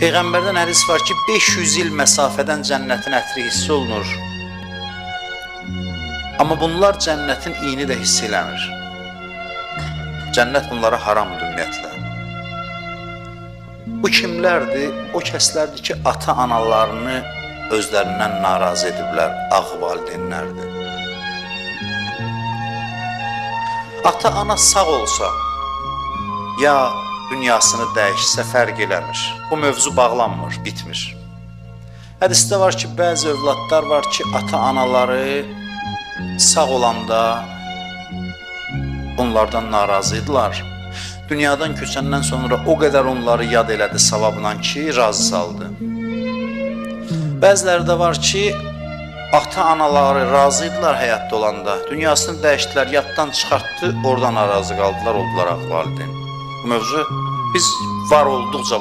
Peyğəmbərdən hədis var ki, 500 il məsafədən cənnətin ətri hiss olunur. Amma bunlar cənnətin iyini də hiss eləmir. Cənnət bunlara haramdır ümumiyyətlə. Bu kimlərdir? O kəslərdir ki, ata-analarını özlərindən narazı ediblər, ağ valideynlərdir. Ata-ana sağ olsa, ya dünyasını dəyişsə fərq eləmir. Bu mövzu bağlanmır, bitmir. Hədisdə var ki, bəzi övladlar var ki, ata-anaları sağ olanda onlardan narazıydılar. Dünyadan köçəndən sonra o qədər onları yad elədi savabla ki, razı saldı. Bəziləri də var ki, ata-anaları razıydılar həyatda olanda. Dünyasını dəyişdilər, yaddan çıxartdı, oradan narazı qaldılar, oldular ağ valideyn. Bu mövzu biz var olduqca